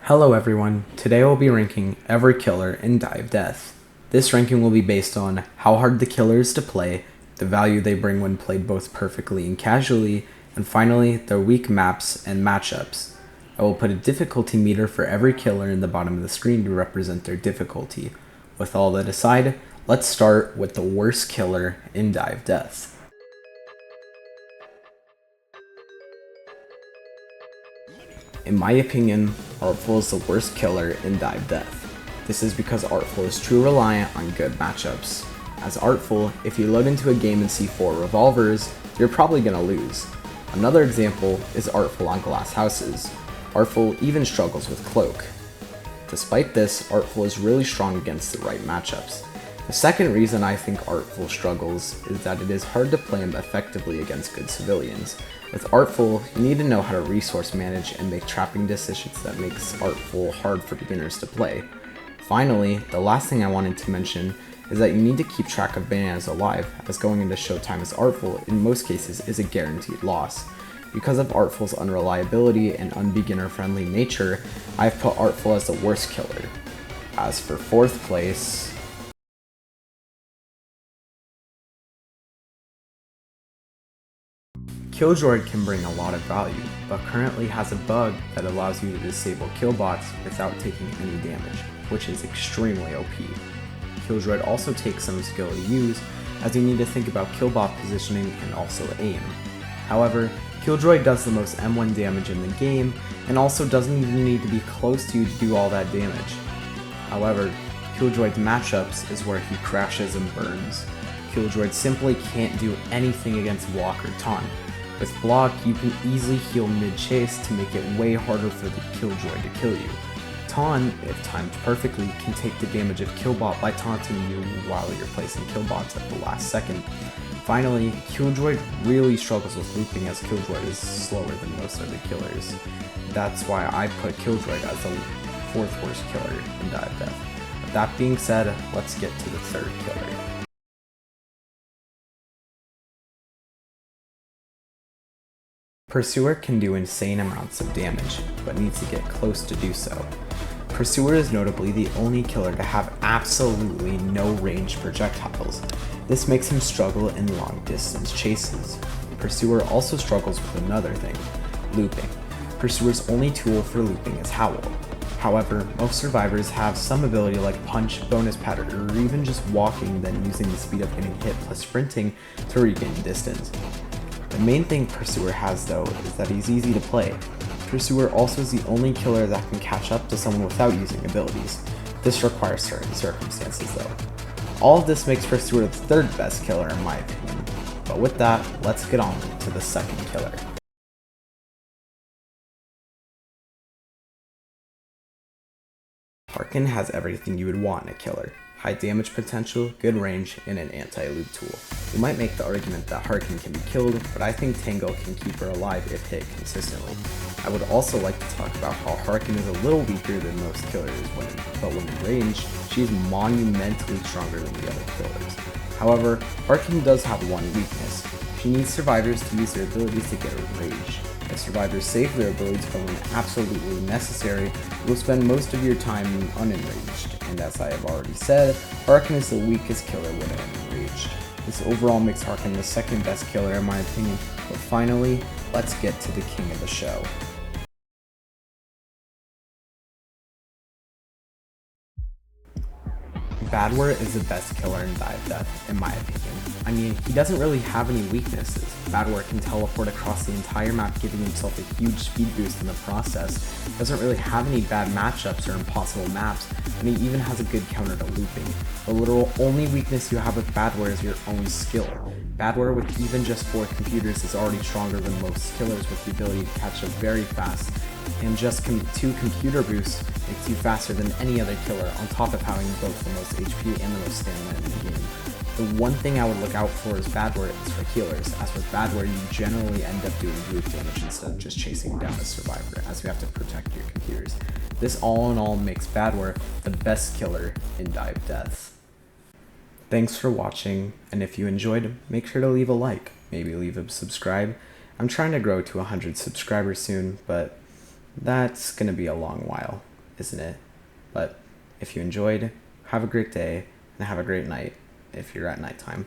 Hello everyone, today I will be ranking every killer in Dive Death. This ranking will be based on how hard the killer is to play, the value they bring when played both perfectly and casually, and finally, their weak maps and matchups. I will put a difficulty meter for every killer in the bottom of the screen to represent their difficulty. With all that aside, let's start with the worst killer in Dive Death. In my opinion, Artful is the worst killer in Dive Death. This is because Artful is too reliant on good matchups. As Artful, if you load into a game and see 4 revolvers, you're probably gonna lose. Another example is Artful on glass houses. Artful even struggles with Cloak. Despite this, Artful is really strong against the right matchups. The second reason I think Artful struggles is that it is hard to play him effectively against good civilians. With Artful, you need to know how to resource manage and make trapping decisions that makes Artful hard for beginners to play. Finally, the last thing I wanted to mention is that you need to keep track of bananas alive, as going into Showtime as Artful in most cases is a guaranteed loss. Because of Artful's unreliability and unbeginner-friendly nature, I've put Artful as the worst killer. As for 4th place, Killjoy can bring a lot of value, but currently has a bug that allows you to disable killbots without taking any damage, which is extremely OP. Killjoy also takes some skill to use, as you need to think about killbot positioning and also aim. However, Killjoy does the most M1 damage in the game, and also doesn't even need to be close to you to do all that damage. However, Killjoy's matchups is where he crashes and burns. Killjoy simply can't do anything against block or taunt. With block, you can easily heal mid-chase to make it way harder for the Killjoy to kill you. Taunt, if timed perfectly, can take the damage of Killbot by taunting you while you're placing Killbots at the last second. Finally, Killjoy really struggles with looping as Killjoy is slower than most other killers. That's why I put Killjoy as the 4th worst killer in Dive Death. With that being said, let's get to the 3rd killer. Pursuer can do insane amounts of damage, but needs to get close to do so. Pursuer is notably the only killer to have absolutely no ranged projectiles. This makes him struggle in long distance chases. Pursuer also struggles with another thing, looping. Pursuer's only tool for looping is Howl. However, most survivors have some ability like punch, bonus pattern, or even just walking, then using the speed of getting hit plus sprinting to regain distance. The main thing Pursuer has though is that he's easy to play. Pursuer also is the only killer that can catch up to someone without using abilities. This requires certain circumstances though. All of this makes Pursuer the 3rd best killer in my opinion. But with that, let's get on to the 2nd killer. Harken has everything you would want in a killer. High damage potential, good range, and an anti-loop tool. You might make the argument that Harken can be killed, but I think Tango can keep her alive if hit consistently. I would also like to talk about how Harken is a little weaker than most killers, but when in range, she is monumentally stronger than the other killers. However, Harken does have one weakness. She needs survivors to use their abilities to get her in range. If survivors save their abilities for when absolutely necessary, you will spend most of your time unenraged, and as I have already said, Harken is the weakest killer when unenraged. This overall makes Harken the 2nd best killer in my opinion, but finally, let's get to the king of the show. Badwar is the best killer in Dive Death, in my opinion. I mean, he doesn't really have any weaknesses. Badwar can teleport across the entire map, giving himself a huge speed boost in the process, doesn't really have any bad matchups or impossible maps, and he even has a good counter to looping. The literal only weakness you have with Badwar is your own skill. Badwar with even just 4 computers is already stronger than most killers with the ability to catch up very fast, and just 2 computer boosts makes you faster than any other killer, on top of having both the most HP and the most stamina in the game. The one thing I would look out for is Badwar is for healers, as with Badwar you generally end up doing group damage instead of just chasing down a survivor, as you have to protect your computers. This all in all makes Badwar the best killer in Dive Death. Thanks for watching, and if you enjoyed, make sure to leave a like, maybe leave a subscribe. I'm trying to grow to 100 subscribers soon, but that's gonna be a long while. isn't it? But if you enjoyed, have a great day, and have a great night if you're at nighttime.